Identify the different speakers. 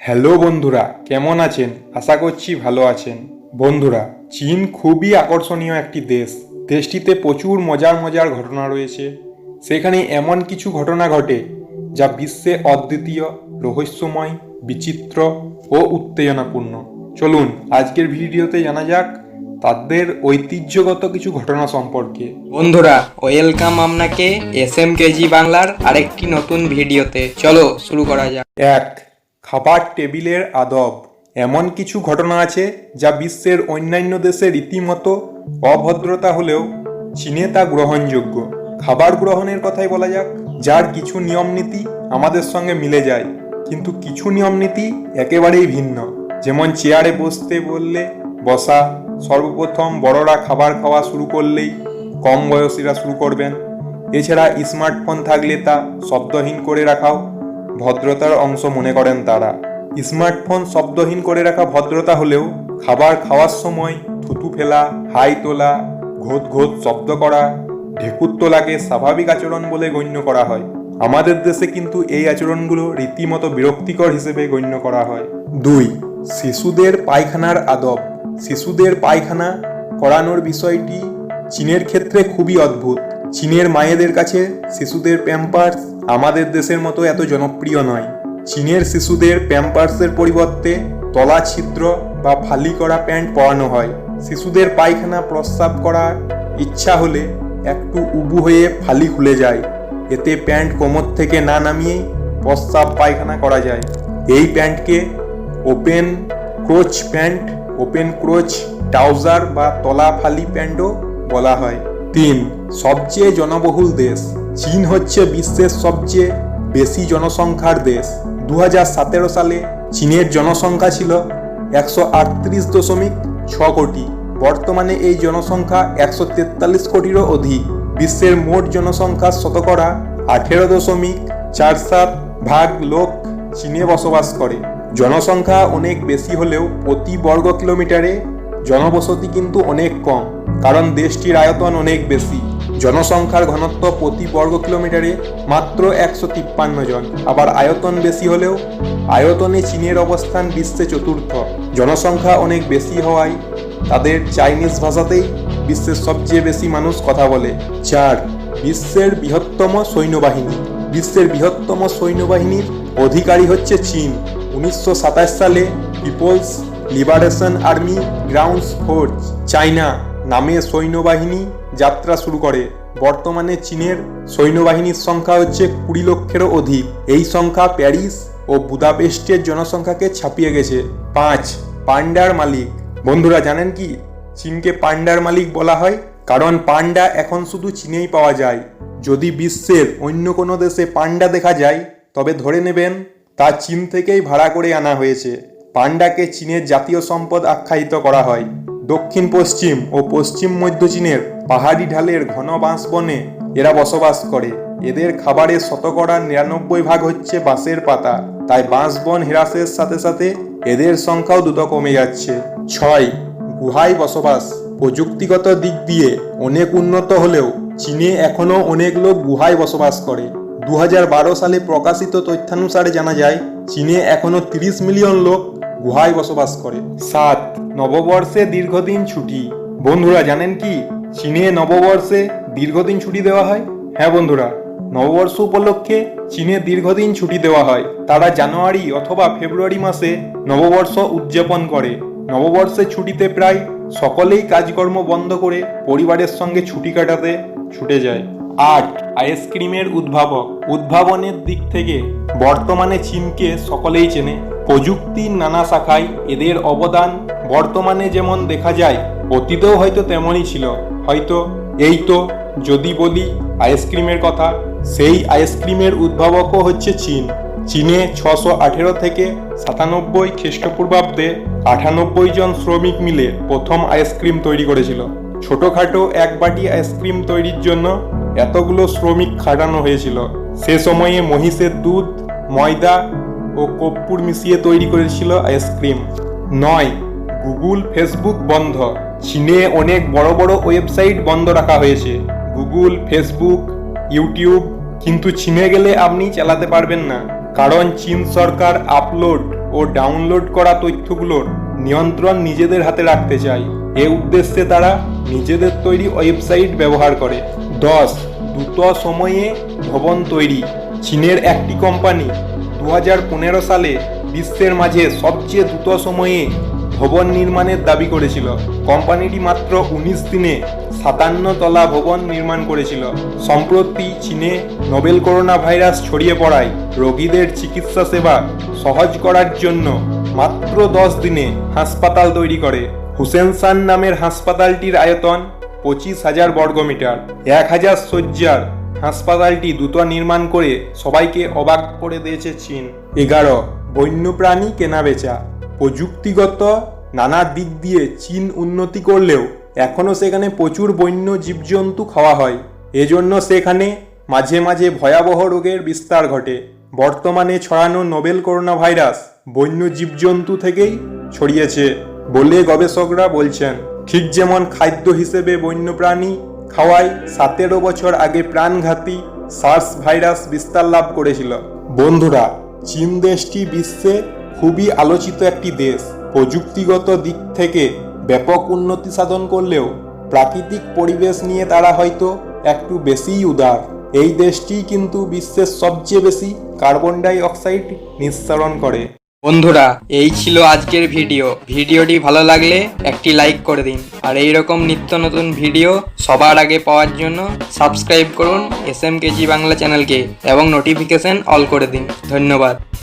Speaker 1: Hello বন্ধুরা, কেমন আছেন? আশা করছি ভালো আছেন। বন্ধুরা, চীন খুবই আকর্ষণীয় একটি দেশ। দেশটিতে প্রচুর মজার মজার ঘটনা রয়েছে। সেখানে এমন কিছু ঘটনা ঘটে যা বিশ্বে অদ্বিতীয়, রহস্যময়, বিচিত্র ও উত্তেজনাপূর্ণ। চলুন আজকের ভিডিওতে জানা যাক তাদের ঐতিহ্যগত কিছু ঘটনা সম্পর্কে।
Speaker 2: বন্ধুরা, ওয়েলকাম আপনাকে SMKG বাংলার আরেকটি নতুন ভিডিওতে। চলো শুরু করা যাক।
Speaker 1: 1. খাবার টেবিলের আদব। এমন কিছু ঘটনা আছে যা বিশ্বের অন্যান্য দেশে রীতিমতো অভদ্রতা হলেও চীনে তা গ্রহণযোগ্য। খাবার গ্রহণের কথাই বলা যাক, যার কিছু নিয়ম নীতি আমাদের সঙ্গে মিলে যায়, কিন্তু কিছু নিয়ম নীতি একেবারেই ভিন্ন। যেমন চেয়ারে বসতে বললে বসা, সর্বপ্রথম বড়রা খাবার খাওয়া শুরু করলেই কম বয়সীরা শুরু করবেন। এছাড়া স্মার্টফোন থাকলে তা শব্দহীন করে রাখাও ভদ্রতার অংশ মনে করেন তারা। স্মার্টফোন শব্দহীন করে রাখা ভদ্রতা হলেও খাবার খাওয়ার সময় থুতু ফেলা, হাই তোলা, ঘোত ঘোত শব্দ করা, ঢেকুর তোলাকে স্বাভাবিক আচরণ বলে গণ্য করা হয়। আমাদের দেশে কিন্তু এই আচরণগুলো রীতিমতো বিরক্তিকর হিসেবে গণ্য করা হয়। 2. শিশুদের পায়খানার আদব। শিশুদের পায়খানা করানোর বিষয়টি চীনের ক্ষেত্রে খুবই অদ্ভুত। চীনের মায়েদের কাছে শিশুদের প্যাম্পার্স আমাদের দেশের মতো এত জনপ্রিয় নয়। চীনের শিশুদের প্যাম্পার্সের পরিবর্তে তলা ছিদ্র বা ফালি করা প্যান্ট পরানো হয়। শিশুদের পায়খানা প্রস্রাব করার ইচ্ছা হলে একটু উবু হয়ে ফালি খুলে যায়। এতে প্যান্ট কোমর থেকে না নামিয়েই প্রস্রাব পায়খানা করা যায়। এই প্যান্টকে ওপেন ক্রোচ প্যান্ট, ওপেন ক্রোচ ট্রাউজার বা তলা ফালি প্যান্টও বলা হয়। 3. সবচেয়ে জনবহুল দেশ। চীন হচ্ছে বিশ্বের সবচেয়ে বেশি জনসংখ্যার দেশ। 2017 সালে চীনের জনসংখ্যা ছিল 138.6 কোটি। বর্তমানে এই জনসংখ্যা 143 কোটিরও অধিক। বিশ্বের মোট জনসংখ্যার শতকরা 18.47 ভাগ লোক চীনে বসবাস করে। জনসংখ্যা অনেক বেশি হলেও প্রতি বর্গ কিলোমিটারে জনবসতি কিন্তু অনেক কম, কারণ দেশটির আয়তন অনেক বেশি। জনসংখ্যার ঘনত্ব প্রতি বর্গ কিলোমিটারে মাত্র 153 জন। আবার আয়তন বেশি হলেও আয়তনে চীনের অবস্থান বিশ্বে চতুর্থ। জনসংখ্যা অনেক বেশি হওয়ায় তাদের চাইনিজ ভাষাতেই বিশ্বের সবচেয়ে বেশি মানুষ কথা বলে। 4. বিশ্বের বৃহত্তম সৈন্যবাহিনী। বিশ্বের বৃহত্তম সৈন্যবাহিনীর অধিকারী হচ্ছে চীন। 1927 সালে People's Liberation Army Grounds Force China নামে সৈন্যবাহিনী যাত্রা শুরু করে। বর্তমানে চীনের সৈন্যবাহিনীর সংখ্যা হচ্ছে 20 লক্ষেরও অধিক। এই সংখ্যা প্যারিস ও বুদাপেস্টের জনসংখ্যাকে ছাপিয়ে গেছে। 5. পান্ডার মালিক। বন্ধুরা, জানেন কি চীনকে পান্ডার মালিক বলা হয়? কারণ পান্ডা এখন শুধু চীনেই পাওয়া যায়। যদি বিশ্বের অন্য কোনো দেশে পান্ডা দেখা যায় তবে ধরে নেবেন তা চীন থেকেই ভাড়া করে আনা হয়েছে। পান্ডাকে চীনের জাতীয় সম্পদ আখ্যায়িত করা হয়। দক্ষিণ পশ্চিম ও পশ্চিম মধ্য চীনের পাহাড়ি ঢালের ঘন বাঁশ বনে এরা বসবাস করে। এদের খাবারের শতকরা 99 ভাগ হচ্ছে বাঁশের পাতা। তাই বাঁশ বন হ্রাসের সাথে সাথে এদের সংখ্যাও দ্রুত কমে যাচ্ছে। 6. গুহায় বসবাস। প্রযুক্তিগত দিক দিয়ে অনেক উন্নত হলেও চীনে এখনও অনেক লোক গুহায় বসবাস করে। 2012 সালে প্রকাশিত তথ্যানুসারে জানা যায় চীনে এখনও 30 মিলিয়ন লোক গুহায় বসবাস করে। 7. নববর্ষে দীর্ঘদিন ছুটি। বন্ধুরা, জানেন কি চীনে নববর্ষে দীর্ঘদিন ছুটি দেওয়া হয়? হ্যাঁ বন্ধুরা, নববর্ষ উপলক্ষে চীনে দীর্ঘদিন ছুটি দেওয়া হয়। তারা জানুয়ারি অথবা ফেব্রুয়ারি মাসে নববর্ষ উদযাপন করে। নববর্ষে ছুটিতে প্রায় সকলেই কাজকর্ম বন্ধ করে পরিবারের সঙ্গে ছুটি কাটাতে ছুটে যায়। 8. আইসক্রিমের উদ্ভাবক। উদ্ভাবনের দিক থেকে বর্তমানে চীনকে সকলেই চেনে। প্রযুক্তির নানা শাখায় এদের অবদান বর্তমানে যেমন দেখা যায়, অতীতেও হয়তো তেমনই ছিল। হয়তো এই তো যদি বলি আইসক্রিমের কথা, সেই আইসক্রিমের উদ্ভাবকও হচ্ছে চীন। চীনে 618 থেকে 97 খ্রিস্টপূর্বাব্দে 98 জন শ্রমিক মিলে প্রথম আইসক্রিম তৈরি করেছিল। ছোটখাটো এক বাটি আইসক্রিম তৈরির জন্য এতগুলো শ্রমিক খাটানো হয়েছিল। সে সময়ে মহিষের দুধ, ময়দা ও কর্পূর মিশিয়ে তৈরি করেছিল আইসক্রিম। 9. গুগল ফেসবুক বন্ধ। চীনে অনেক বড় বড় ওয়েবসাইট বন্ধ রাখা হয়েছে, গুগল, ফেসবুক, ইউটিউব, কিন্তু চীনে গেলে আপনি চালাতে পারবেন না। কারণ চীন সরকার আপলোড ও ও ডাউনলোড করা তথ্যগুলোর নিয়ন্ত্রণ নিজেদের হাতে রাখতে চায়। এ উদ্দেশ্যে তারা নিজেদের তৈরি ওয়েবসাইট ব্যবহার করে। 10. দ্রুত সময়ে ভবন তৈরি। চীনের একটি কোম্পানি 2015 সালে বিশ্বের মাঝে সবচেয়ে দ্রুত সময়ে ভবন নির্মাণের দাবি করেছিল। কোম্পানিটি মাত্র 19 দিনে 57 তলা ভবন নির্মাণ করেছিল। সম্প্রতি চীনে নোবেল করোনা ভাইরাস ছড়িয়ে পড়ায় রোগীদের চিকিৎসা সেবা সহজ করার জন্য মাত্র 10 দিনে হাসপাতাল তৈরি করে। হুসেনসান নামের হাসপাতালটির আয়তন 25,000 বর্গমিটার। 1000 শয্যার হাসপাতালটি দ্রুত নির্মাণ করে সবাইকে অবাক করে দিয়েছে চীন। 11. বন্যপ্রাণী কেনাবেচা। প্রযুক্তিগত নানা দিক দিয়ে চীন উন্নতি করলেও এখনও সেখানে প্রচুর বন্য জীবজন্তু খাওয়া হয়। এজন্য সেখানে মাঝে মাঝে ভয়াবহ রোগের বিস্তার ঘটে। বর্তমানে ছড়ানো নোবেল করোনা ভাইরাস বন্য জীবজন্তু থেকেই ছড়িয়েছে বলে গবেষকরা বলছেন। ঠিক যেমন খাদ্য হিসেবে বন্যপ্রাণী খাওয়ায় 17 বছর আগে প্রাণঘাতী সার্স ভাইরাস বিস্তার লাভ করেছিল। বন্ধুরা, চীন দেশটি বিশ্বে খুবই আলোচিত একটি দেশ। প্রযুক্তিগত দিক থেকে ব্যাপক উন্নতি সাধন করলেও প্রাকৃতিক পরিবেশ নিয়ে তারা হয়তো একটু বেশিই উদার। এই দেশটি কিন্তু বিশ্বের সবচেয়ে বেশি কার্বন ডাই অক্সাইড নিঃসরণ করে।
Speaker 2: বন্ধুরা, এই ছিল আজকের ভিডিওটি ভালো লাগলে একটি লাইক করে দিন। আর এইরকম নিত্য নতুন ভিডিও সবার আগে পাওয়ার জন্য সাবস্ক্রাইব করুন SMKG বাংলা চ্যানেলকে এবং নোটিফিকেশন অল করে দিন। ধন্যবাদ।